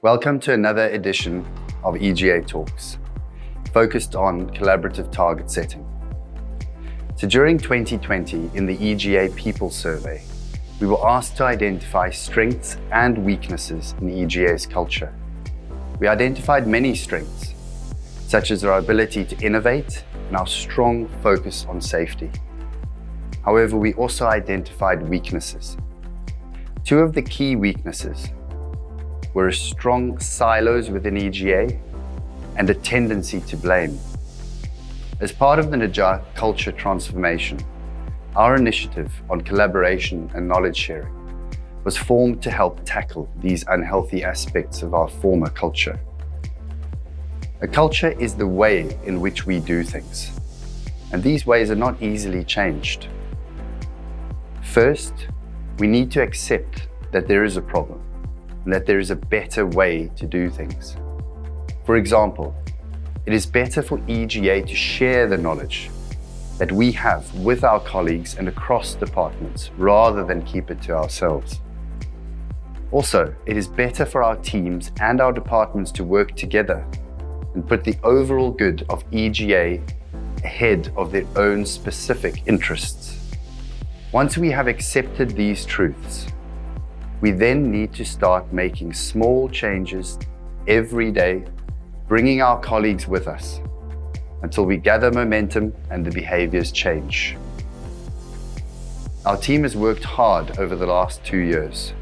Welcome to another edition of EGA Talks, focused on collaborative target setting. So during 2020, in the EGA People Survey, we were asked to identify strengths and weaknesses in EGA's culture. We identified many strengths, such as our ability to innovate and our strong focus on safety. However, we also identified weaknesses. Two of the key weaknesses were strong silos within EGA and a tendency to blame. As part of the EGA culture transformation, our initiative on collaboration and knowledge sharing was formed to help tackle these unhealthy aspects of our former culture. A culture is the way in which we do things, and these ways are not easily changed. First, we need to accept that there is a problem and that there is a better way to do things. For example, it is better for EGA to share the knowledge that we have with our colleagues and across departments rather than keep it to ourselves. Also, it is better for our teams and our departments to work together and put the overall good of EGA ahead of their own specific interests. Once we have accepted these truths, we then need to start making small changes every day, bringing our colleagues with us until we gather momentum and the behaviors change. Our team has worked hard over the last 2 years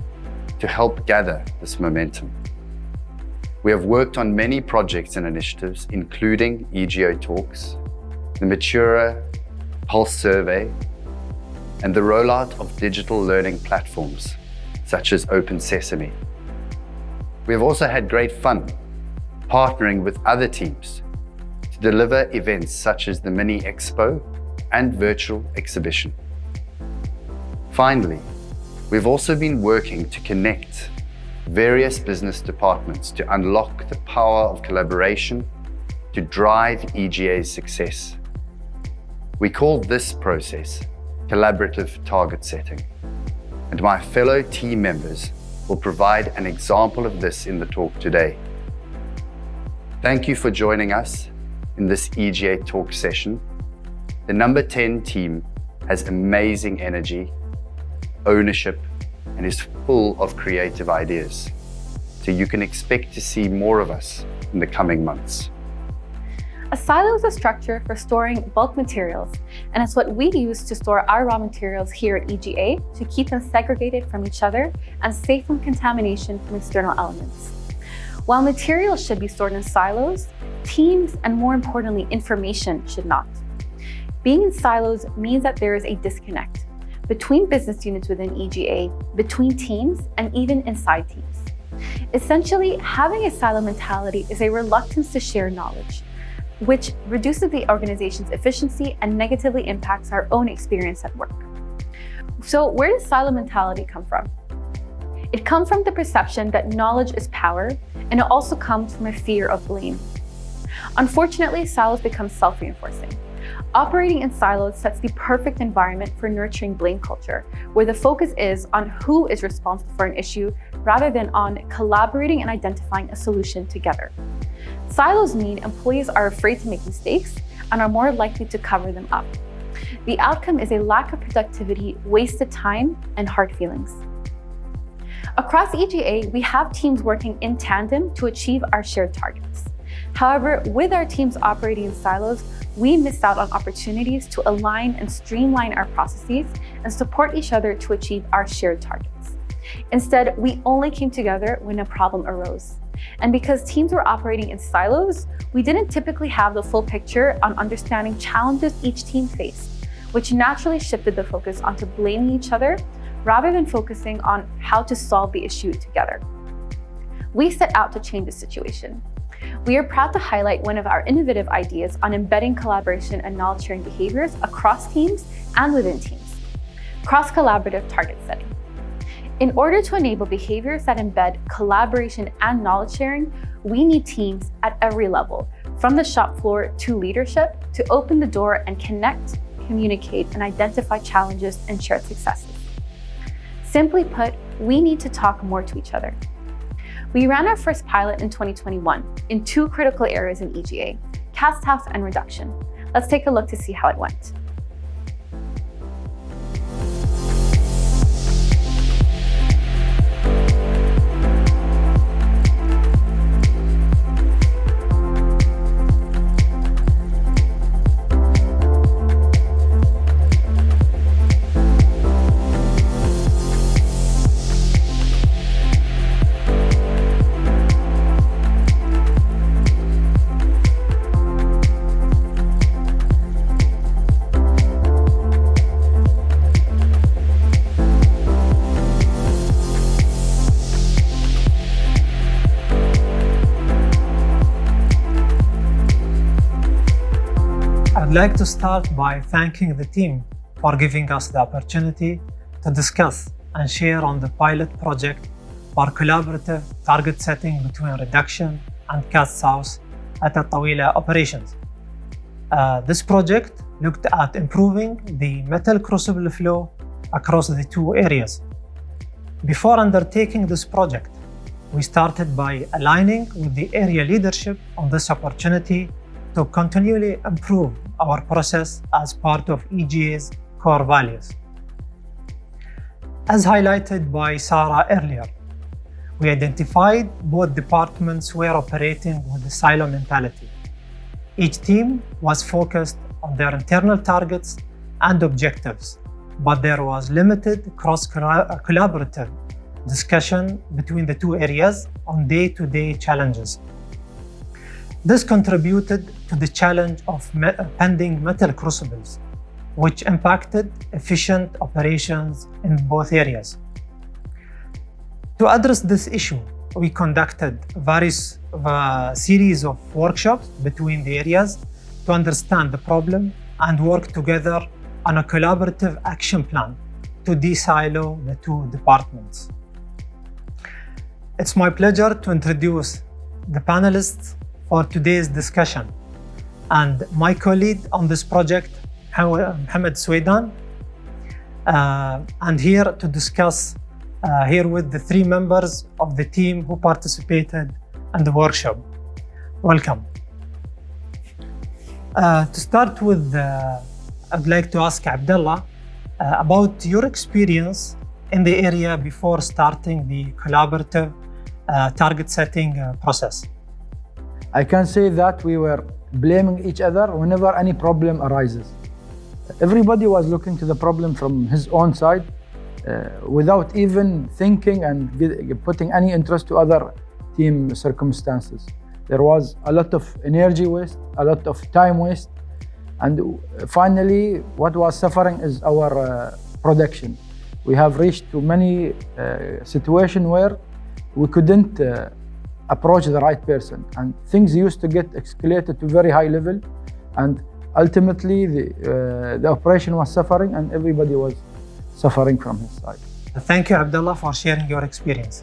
to help gather this momentum. We have worked on many projects and initiatives, including EGA Talks, the Matura Pulse Survey, and the rollout of digital learning platforms such as Open Sesame. We have also had great fun partnering with other teams to deliver events such as the Mini Expo and virtual exhibition. Finally, we've also been working to connect various business departments to unlock the power of collaboration to drive EGA's success. We call this process collaborative target setting, and my fellow team members will provide an example of this in the talk today. Thank you for joining us in this EGA talk session. The number 10 team has amazing energy, ownership, and is full of creative ideas. So you can expect to see more of us in the coming months. A silo is a structure for storing bulk materials, and it's what we use to store our raw materials here at EGA to keep them segregated from each other and safe from contamination from external elements. While materials should be stored in silos, teams, and more importantly, information should not. Being in silos means that there is a disconnect between business units within EGA, between teams, and even inside teams. Essentially, having a silo mentality is a reluctance to share knowledge, which reduces the organization's efficiency and negatively impacts our own experience at work. So where does silo mentality come from? It comes from the perception that knowledge is power, and it also comes from a fear of blame. Unfortunately, silos become self-reinforcing. Operating in silos sets the perfect environment for nurturing blame culture, where the focus is on who is responsible for an issue rather than on collaborating and identifying a solution together. Silos mean employees are afraid to make mistakes and are more likely to cover them up. The outcome is a lack of productivity, wasted time, and hard feelings. Across EGA, we have teams working in tandem to achieve our shared targets. However, with our teams operating in silos, we missed out on opportunities to align and streamline our processes and support each other to achieve our shared targets. Instead, we only came together when a problem arose. And because teams were operating in silos, we didn't typically have the full picture on understanding challenges each team faced, which naturally shifted the focus onto blaming each other rather than focusing on how to solve the issue together. We set out to change the situation. We are proud to highlight one of our innovative ideas on embedding collaboration and knowledge-sharing behaviors across teams and within teams: cross-collaborative target setting. In order to enable behaviors that embed collaboration and knowledge sharing, we need teams at every level, from the shop floor to leadership, to open the door and connect, communicate, and identify challenges and shared successes. Simply put, we need to talk more to each other. We ran our first pilot in 2021 in 2 critical areas in EGA, cast house and reduction. Let's take a look to see how it went. I'd like to start by thanking the team for giving us the opportunity to discuss and share on the pilot project for collaborative target setting between reduction and cast south at Tawila operations. This project looked at improving the metal crucible flow across the 2 areas. Before undertaking this project, we started by aligning with the area leadership on this opportunity to continually improve our process as part of EGA's core values. As highlighted by Sarah earlier, we identified both departments were operating with the silo mentality. Each team was focused on their internal targets and objectives, but there was limited cross-collaborative discussion between the 2 areas on day-to-day challenges. This contributed to the challenge of pending metal crucibles, which impacted efficient operations in both areas. To address this issue, we conducted various series of workshops between the areas to understand the problem and work together on a collaborative action plan to de-silo the 2 departments. It's my pleasure to introduce the panelists for today's discussion, and my colleague on this project, Mohamed Swaidan, and here to discuss here with the 3 members of the team who participated in the workshop. Welcome. To start with, I'd like to ask Abdullah about your experience in the area before starting the collaborative target setting process. I can say that we were blaming each other whenever any problem arises. Everybody was looking to the problem from his own side without even thinking and putting any interest to other team circumstances. There was a lot of energy waste, a lot of time waste, and finally what was suffering is our production. We have reached to many situations where we couldn't approach the right person, and things used to get escalated to very high level, and ultimately the operation was suffering and everybody was suffering from his side. Thank you, Abdullah, for sharing your experience.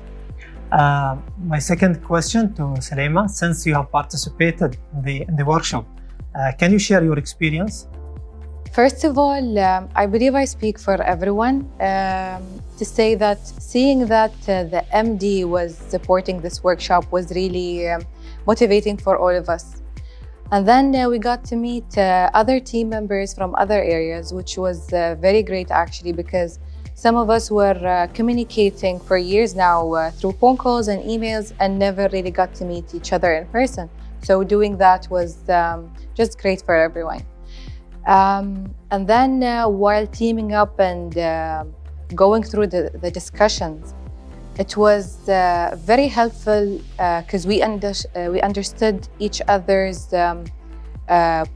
My second question to Salema, since you have participated in the workshop, can you share your experience? First of all, I believe I speak for everyone to say that seeing that the MD was supporting this workshop was really motivating for all of us. And then we got to meet other team members from other areas, which was very great actually, because some of us were communicating for years now through phone calls and emails and never really got to meet each other in person. So doing that was just great for everyone. And then while teaming up and going through the discussions, it was very helpful because we understood each other's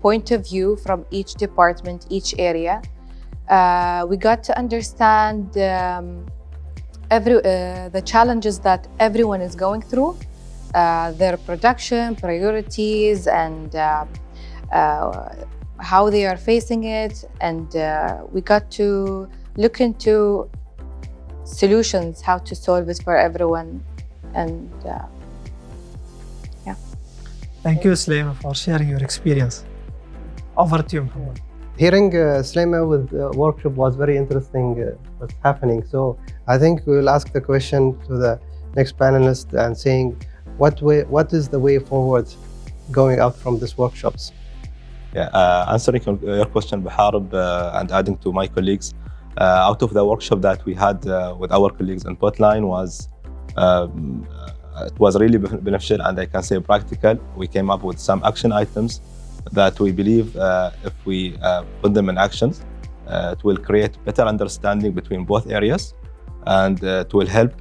point of view from each department, each area. We got to understand the challenges that everyone is going through, their production, priorities, and how they are facing it, and we got to look into solutions, how to solve it for everyone, and yeah. Thank you, Salema, for sharing your experience. Over to you, Mohammed. Hearing Salema with the workshop was very interesting what's happening. So I think we will ask the question to the next panelist and saying what is the way forward going out from these workshops? Yeah, answering your question, Baharib, and adding to my colleagues, out of the workshop that we had with our colleagues in Potline it was really beneficial and I can say practical. We came up with some action items that we believe if we put them in action, it will create better understanding between both areas and it will help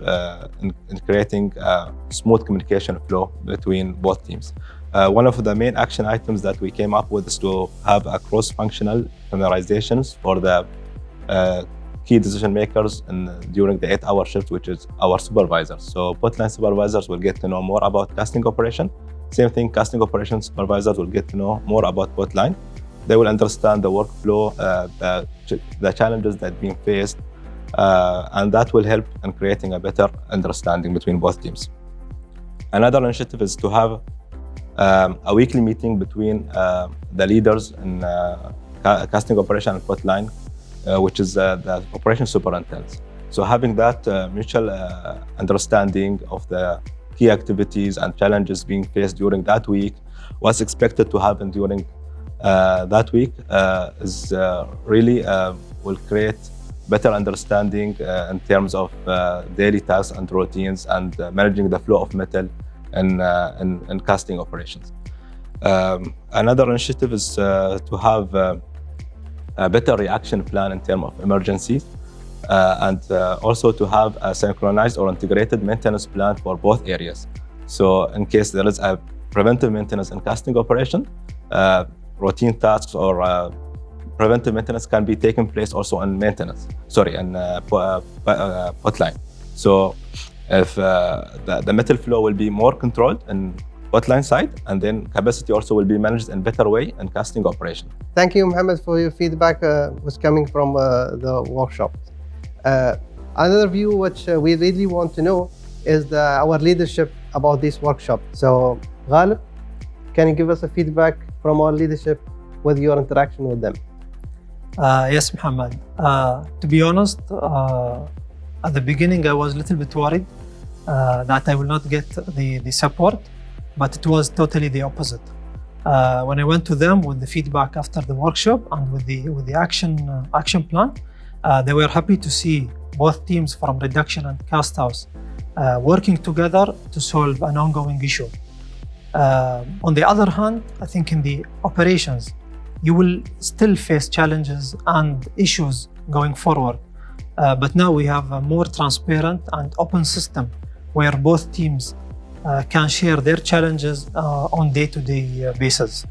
in creating a smooth communication flow between both teams. One of the main action items that we came up with is to have a cross-functional familiarizations for the key decision makers during the 8-hour shift, which is our supervisors. So Potline supervisors will get to know more about casting operation. Same thing, casting operation supervisors will get to know more about Potline. They will understand the workflow, the challenges that are being faced, and that will help in creating a better understanding between both teams. Another initiative is to have a weekly meeting between the leaders in casting operation and Potline, which is the operation superintendents. So having that mutual understanding of the key activities and challenges being faced during that week, what's expected to happen during that week is really will create better understanding in terms of daily tasks and routines and managing the flow of metal in casting operations. Another initiative is to have a better reaction plan in terms of emergencies and also to have a synchronized or integrated maintenance plan for both areas. So in case there is a preventive maintenance in casting operation, routine tasks or preventive maintenance can be taken place also in Potline. So if the metal flow will be more controlled in Potline side, and then capacity also will be managed in better way in casting operation. Thank you, Mohammed, for your feedback was coming from the workshop. Another view which we really want to know is our leadership about this workshop. So Ghalib, can you give us a feedback from our leadership with your interaction with them? Yes, Muhammad. To be honest, at the beginning I was a little bit worried that I will not get the support, but it was totally the opposite. When I went to them with the feedback after the workshop and with the action plan, they were happy to see both teams from reduction and cast house working together to solve an ongoing issue. On the other hand, I think in the operations, you will still face challenges and issues going forward. But now we have a more transparent and open system where both teams can share their challenges on day-to-day basis.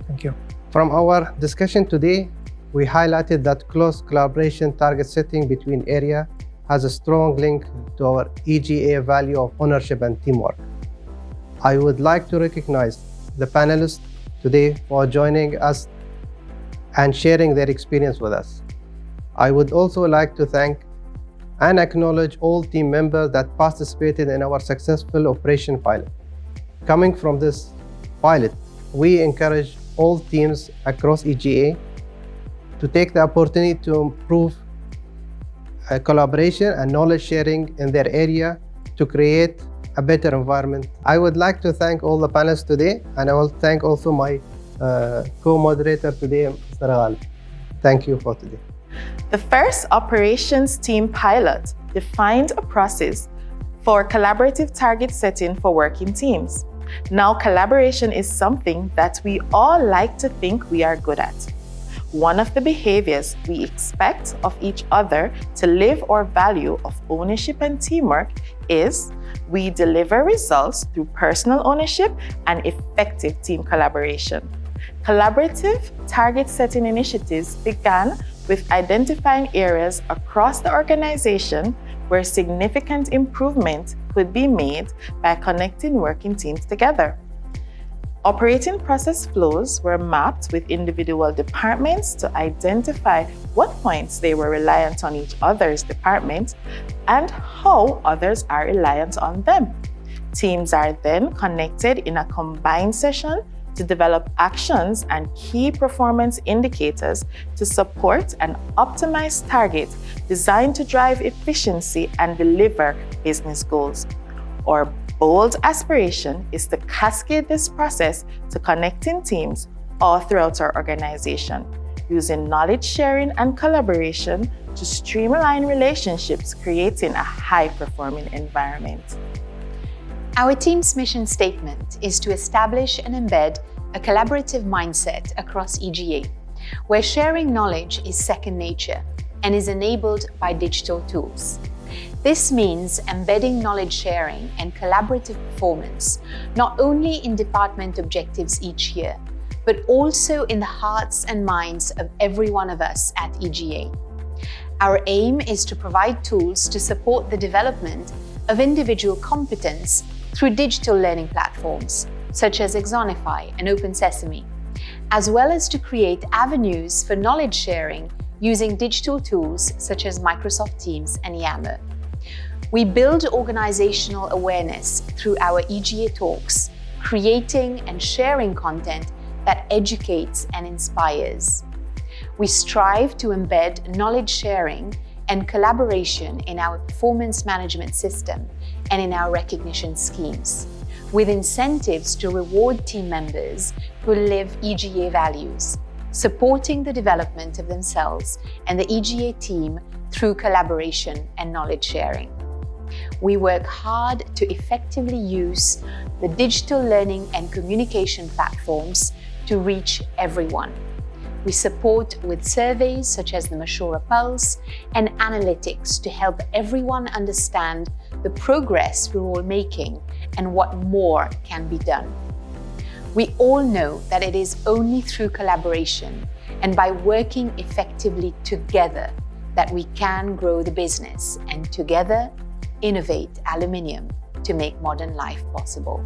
Thank you. From our discussion today, we highlighted that close collaboration target setting between area has a strong link to our EGA value of ownership and teamwork. I would like to recognize the panelists today for joining us and sharing their experience with us. I would also like to thank and acknowledge all team members that participated in our successful operation pilot. Coming from this pilot, we encourage all teams across EGA to take the opportunity to improve collaboration and knowledge sharing in their area to create a better environment. I would like to thank all the panelists today, and I will thank also my co-moderator today, Mr. Ghalib. Thank you for today. The first operations team pilot defined a process for collaborative target setting for working teams. Now, collaboration is something that we all like to think we are good at. One of the behaviors we expect of each other to live our value of ownership and teamwork is we deliver results through personal ownership and effective team collaboration. Collaborative target setting initiatives began with identifying areas across the organization where significant improvement could be made by connecting working teams together. Operating process flows were mapped with individual departments to identify what points they were reliant on each other's department and how others are reliant on them. Teams are then connected in a combined session to develop actions and key performance indicators to support and optimize targets designed to drive efficiency and deliver business goals. Our bold aspiration is to cascade this process to connecting teams all throughout our organization, using knowledge sharing and collaboration to streamline relationships, creating a high-performing environment. Our team's mission statement is to establish and embed a collaborative mindset across EGA, where sharing knowledge is second nature and is enabled by digital tools. This means embedding knowledge sharing and collaborative performance not only in department objectives each year, but also in the hearts and minds of every one of us at EGA. Our aim is to provide tools to support the development of individual competence through digital learning platforms such as Exonify and Open Sesame, as well as to create avenues for knowledge sharing using digital tools such as Microsoft Teams and Yammer. We build organizational awareness through our EGA talks, creating and sharing content that educates and inspires. We strive to embed knowledge sharing and collaboration in our performance management system and in our recognition schemes, with incentives to reward team members who live EGA values, supporting the development of themselves and the EGA team through collaboration and knowledge sharing. We work hard to effectively use the digital learning and communication platforms to reach everyone. We support with surveys such as the Mashura Pulse and analytics to help everyone understand the progress we're all making and what more can be done. We all know that it is only through collaboration and by working effectively together that we can grow the business and together innovate aluminium to make modern life possible.